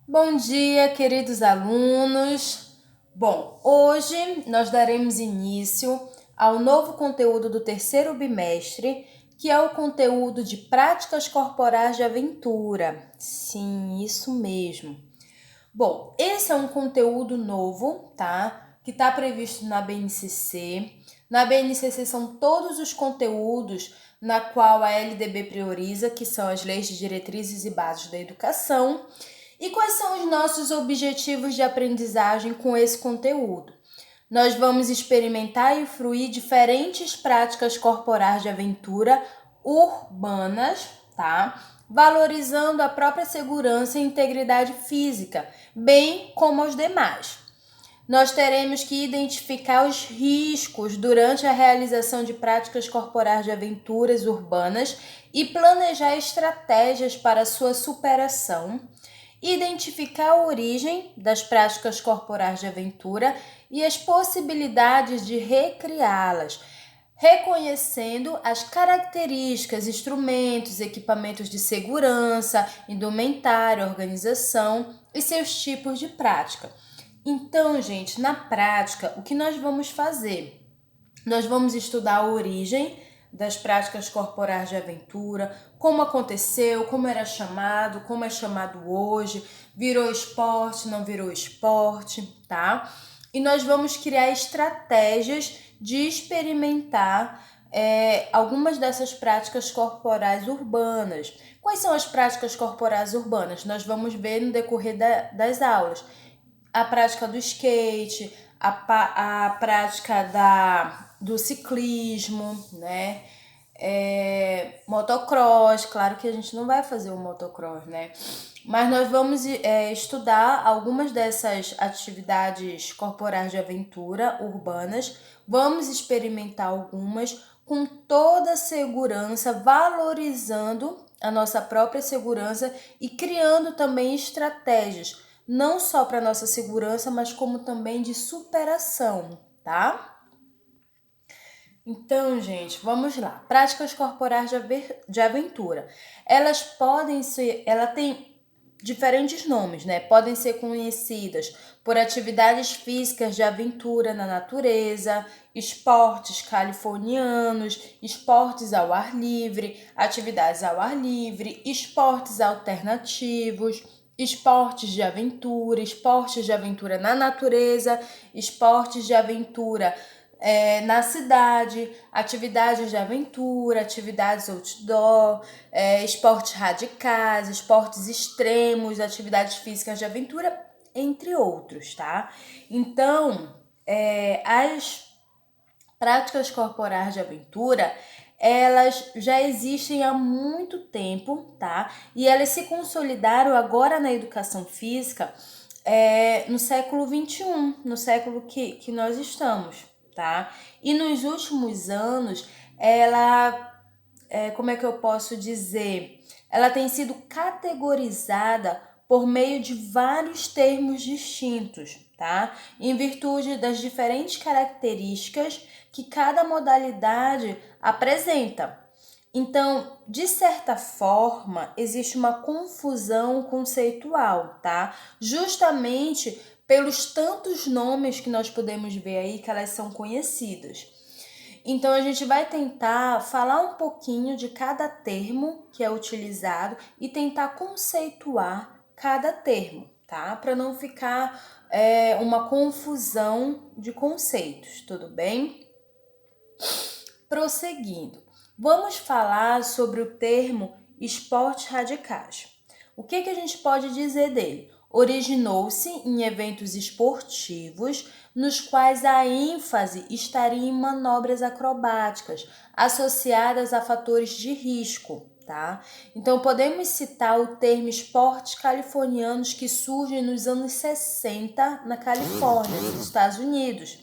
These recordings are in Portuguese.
Bom dia, queridos alunos. Bom, hoje nós daremos início ao novo conteúdo do terceiro bimestre, que é o conteúdo de práticas corporais de aventura. Sim, isso mesmo. Bom, esse é um conteúdo novo, tá? Que está previsto na BNCC. Na BNCC são todos os conteúdos na qual a LDB prioriza, que são as leis de diretrizes e bases da educação. E quais são os nossos objetivos de aprendizagem com esse conteúdo? Nós vamos experimentar e fruir diferentes práticas corporais de aventura urbanas, tá? Valorizando a própria segurança e integridade física, bem como os demais. Nós teremos que identificar os riscos durante a realização de práticas corporais de aventuras urbanas e planejar estratégias para sua superação, identificar a origem das práticas corporais de aventura e as possibilidades de recriá-las, reconhecendo as características, instrumentos, equipamentos de segurança, indumentária, organização e seus tipos de prática. Então, gente, na prática, o que nós vamos fazer? Nós vamos estudar a origem das práticas corporais de aventura, como aconteceu, como era chamado, como é chamado hoje, virou esporte, não virou esporte, tá? E nós vamos criar estratégias de experimentar algumas dessas práticas corporais urbanas. Quais são as práticas corporais urbanas? Nós vamos ver no decorrer das aulas. A prática do skate, a prática do ciclismo, né? Motocross, claro que a gente não vai fazer o motocross, né? Mas nós vamos estudar algumas dessas atividades corporais de aventura urbanas, vamos experimentar algumas com toda a segurança, valorizando a nossa própria segurança e criando também estratégias, não só para nossa segurança, mas como também de superação, tá? Então, gente, vamos lá. Práticas corporais de aventura. Elas podem ser, ela tem diferentes nomes, né? Podem ser conhecidas por atividades físicas de aventura na natureza, esportes californianos, esportes ao ar livre, atividades ao ar livre, esportes alternativos, esportes de aventura na natureza, esportes de aventura na cidade, atividades de aventura, atividades outdoor, esportes radicais, esportes extremos, atividades físicas de aventura, entre outros, tá? Então, as práticas corporais de aventura, elas já existem há muito tempo, tá? E elas se consolidaram agora na educação física no século XXI, no século que nós estamos, tá? E nos últimos anos, como é que eu posso dizer? Ela tem sido categorizada por meio de vários termos distintos, tá? Em virtude das diferentes características que cada modalidade apresenta. Então, de certa forma, existe uma confusão conceitual, tá? Justamente pelos tantos nomes que nós podemos ver aí que elas são conhecidas. Então, a gente vai tentar falar um pouquinho de cada termo que é utilizado e tentar conceituar cada termo, tá? Para não ficar uma confusão de conceitos, tudo bem? Prosseguindo, vamos falar sobre o termo esportes radicais. O que a gente pode dizer dele? Originou-se em eventos esportivos nos quais a ênfase estaria em manobras acrobáticas associadas a fatores de risco, tá? Então podemos citar o termo esportes californianos que surgem nos anos 60 na Califórnia, nos Estados Unidos.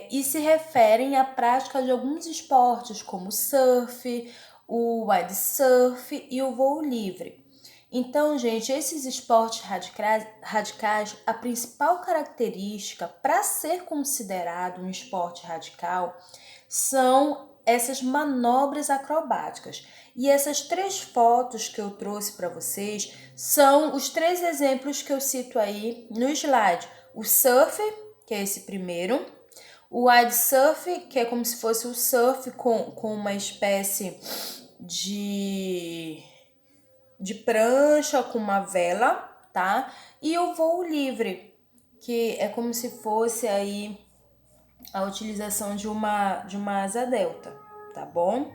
E se referem à prática de alguns esportes como o surf, o windsurf e o voo livre. Então, gente, esses esportes radicais, a principal característica para ser considerado um esporte radical são essas manobras acrobáticas. E essas 3 fotos que eu trouxe para vocês são os 3 exemplos que eu cito aí no slide. O surf, que é esse primeiro, o windsurf, que é como se fosse o surf com uma espécie de prancha com uma vela, tá? E o voo livre, que é como se fosse aí a utilização de uma asa delta, tá bom?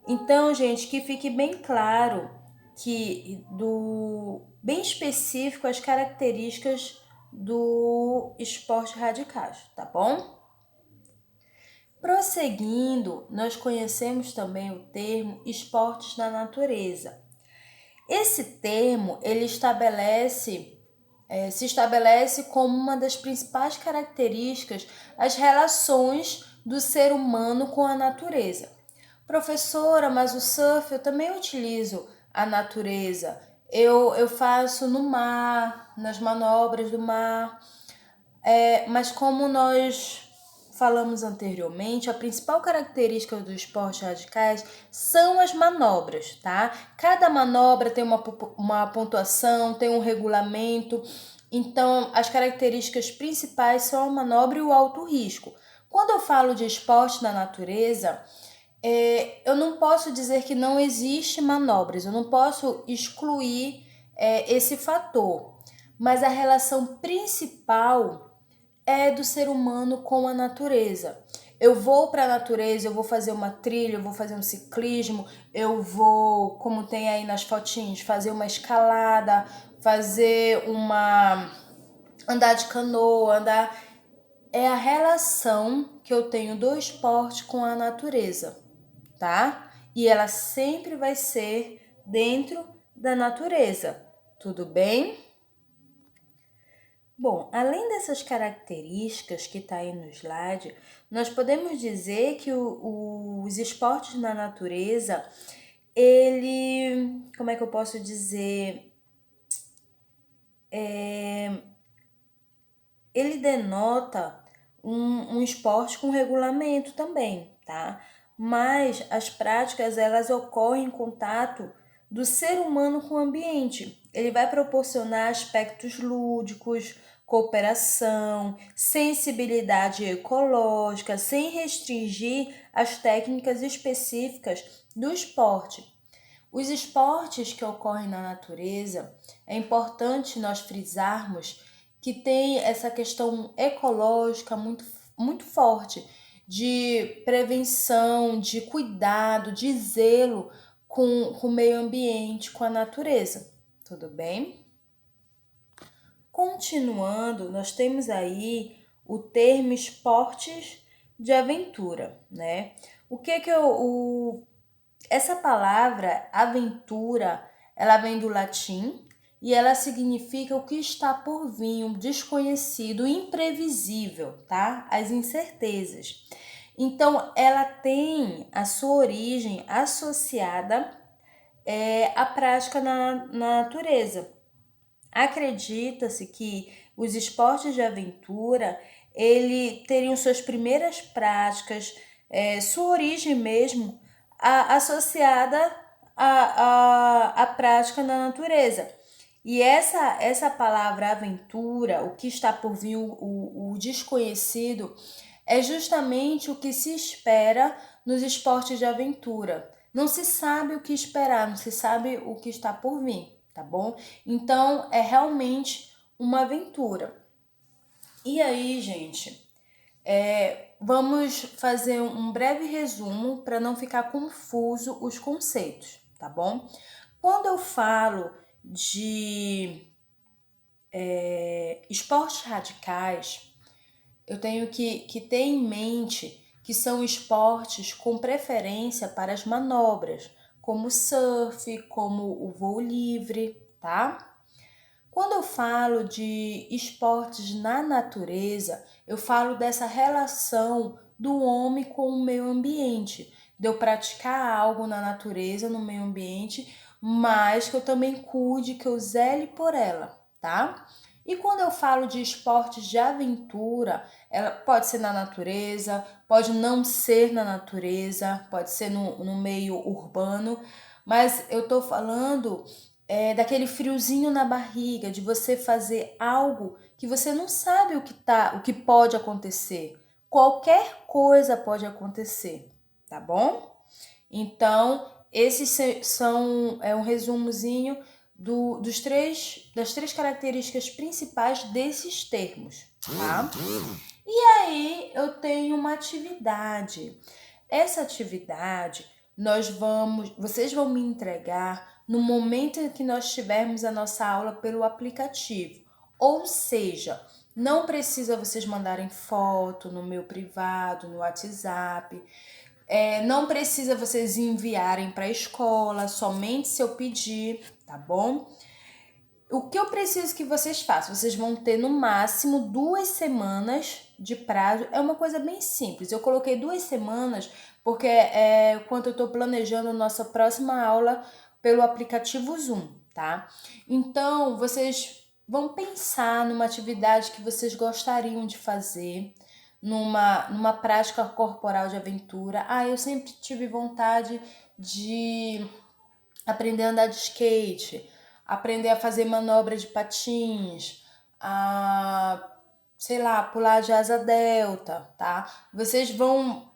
Então, gente, que fique bem claro que bem específico as características do esporte radicais, tá bom? Prosseguindo, nós conhecemos também o termo esportes na natureza. Esse termo ele se estabelece como uma das principais características as relações do ser humano com a natureza. Professora, mas o surf eu também utilizo a natureza. Eu faço no mar, nas manobras do mar. Mas como nós falamos anteriormente, a principal característica dos esportes radicais são as manobras, tá? Cada manobra tem uma pontuação, tem um regulamento. Então, as características principais são a manobra e o alto risco. Quando eu falo de esporte na natureza, eu não posso dizer que não existe manobras, eu não posso excluir esse fator. Mas a relação principal é do ser humano com a natureza. Eu vou para a natureza, eu vou fazer uma trilha, eu vou fazer um ciclismo, eu vou, como tem aí nas fotinhos, fazer uma escalada, andar de canoa, é a relação que eu tenho do esporte com a natureza, tá? E ela sempre vai ser dentro da natureza, tudo bem? Bom, além dessas características que está aí no slide, nós podemos dizer que os esportes na natureza, como é que eu posso dizer? Ele denota um esporte com regulamento também, tá? Mas as práticas, elas ocorrem em contato do ser humano com o ambiente. Ele vai proporcionar aspectos lúdicos, cooperação, sensibilidade ecológica, sem restringir as técnicas específicas do esporte. Os esportes que ocorrem na natureza, é importante nós frisarmos que tem essa questão ecológica muito forte, de prevenção, de cuidado, de zelo com o meio ambiente, com a natureza. Tudo bem? Continuando, nós temos aí o termo esportes de aventura, né? Essa palavra aventura, ela vem do latim e ela significa o que está por vir, o desconhecido, o imprevisível, tá? As incertezas. Então, ela tem a sua origem associada à prática na natureza. Acredita-se que os esportes de aventura, ele teriam suas primeiras práticas, sua origem mesmo, associada à prática na natureza. E essa palavra aventura, o que está por vir, o desconhecido, é justamente o que se espera nos esportes de aventura. Não se sabe o que esperar, não se sabe o que está por vir, tá bom? Então, é realmente uma aventura. E aí, gente, vamos fazer um breve resumo para não ficar confuso os conceitos, tá bom? Quando eu falo de esportes radicais, eu tenho que ter em mente que são esportes com preferência para as manobras, como o surf, como o voo livre, tá? Quando eu falo de esportes na natureza, eu falo dessa relação do homem com o meio ambiente, de eu praticar algo na natureza, no meio ambiente, mas que eu também cuide, que eu zele por ela, tá? E quando eu falo de esportes de aventura, ela pode ser na natureza, pode não ser na natureza, pode ser no meio urbano, mas eu tô falando daquele friozinho na barriga, de você fazer algo que você não sabe o que pode acontecer. Qualquer coisa pode acontecer, tá bom? Então, são um resumozinho das três características principais desses termos, tá? E aí eu tenho uma atividade. Essa atividade vocês vão me entregar no momento em que nós tivermos a nossa aula pelo aplicativo. Ou seja, não precisa vocês mandarem foto no meu privado, no WhatsApp. Não precisa vocês enviarem para a escola, somente se eu pedir, tá bom? O que eu preciso que vocês façam? Vocês vão ter no máximo 2 semanas de prazo. É uma coisa bem simples. Eu coloquei 2 semanas porque quando eu estou planejando a nossa próxima aula pelo aplicativo Zoom, tá? Então, vocês vão pensar numa atividade que vocês gostariam de fazer, numa prática corporal de aventura. Eu sempre tive vontade de aprender a andar de skate, aprender a fazer manobra de patins, sei lá, pular de asa delta, tá? Vocês vão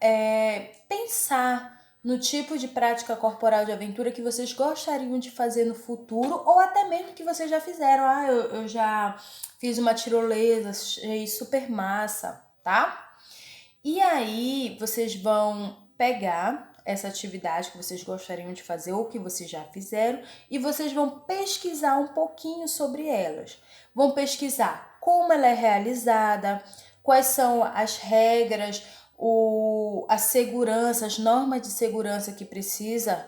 pensar no tipo de prática corporal de aventura que vocês gostariam de fazer no futuro, ou até mesmo que vocês já fizeram. Eu já fiz uma tirolesa, achei super massa, tá? E aí, vocês vão pegar essa atividade que vocês gostariam de fazer ou que vocês já fizeram e vocês vão pesquisar um pouquinho sobre elas. Vão pesquisar como ela é realizada, quais são as regras, a segurança, as normas de segurança que precisa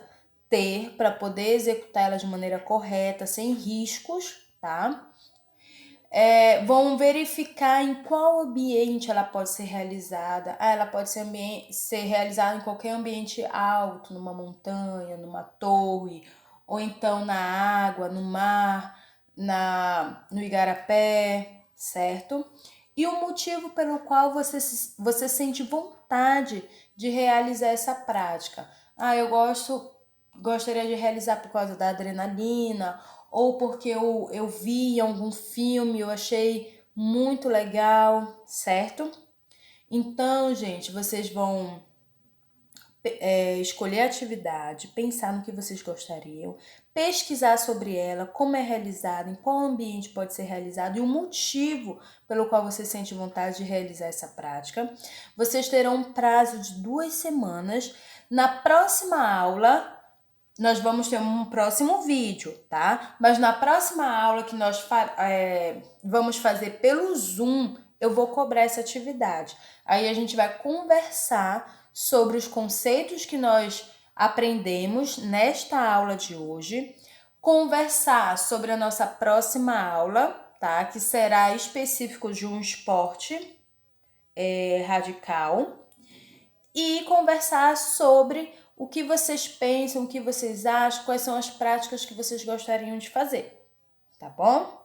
ter para poder executar ela de maneira correta, sem riscos, tá? Vão verificar em qual ambiente ela pode ser realizada. Ela pode ser realizada em qualquer ambiente alto, numa montanha, numa torre, ou então na água, no mar, no igarapé, certo? E o motivo pelo qual você sente vontade de realizar essa prática. Eu gostaria de realizar por causa da adrenalina, ou porque eu vi em algum filme, eu achei muito legal, certo? Então, gente, vocês vão escolher a atividade, pensar no que vocês gostariam, pesquisar sobre ela, como é realizada, em qual ambiente pode ser realizado e o motivo pelo qual você sente vontade de realizar essa prática. Vocês terão um prazo de 2 semanas. Na próxima aula, nós vamos ter um próximo vídeo, tá? Mas na próxima aula que nós vamos fazer pelo Zoom, eu vou cobrar essa atividade. Aí a gente vai conversar sobre os conceitos que nós aprendemos nesta aula de hoje, conversar sobre a nossa próxima aula, tá? Que será específico de um esporte radical, e conversar sobre o que vocês pensam, o que vocês acham, quais são as práticas que vocês gostariam de fazer, tá bom?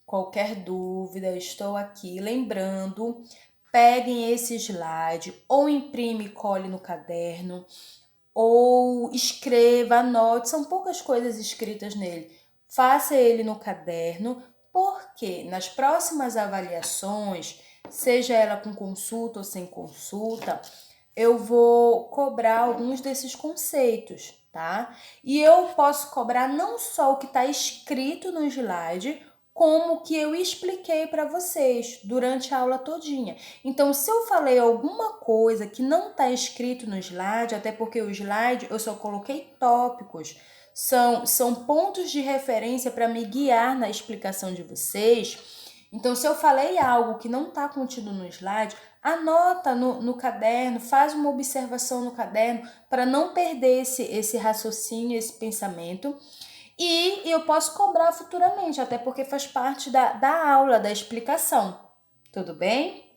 Qualquer dúvida, estou aqui. Lembrando, peguem esse slide, ou imprime e cole no caderno, ou escreva, anote, são poucas coisas escritas nele. Faça ele no caderno, porque nas próximas avaliações, seja ela com consulta ou sem consulta, eu vou cobrar alguns desses conceitos, tá? E eu posso cobrar não só o que está escrito no slide, como o que eu expliquei para vocês durante a aula todinha. Então, se eu falei alguma coisa que não está escrito no slide, até porque o slide eu só coloquei tópicos, são pontos de referência para me guiar na explicação de vocês. Então, se eu falei algo que não está contido no slide, anota no caderno, faz uma observação no caderno para não perder esse raciocínio, esse pensamento. E eu posso cobrar futuramente, até porque faz parte da aula, da explicação. Tudo bem?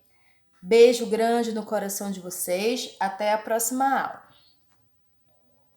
Beijo grande no coração de vocês. Até a próxima aula.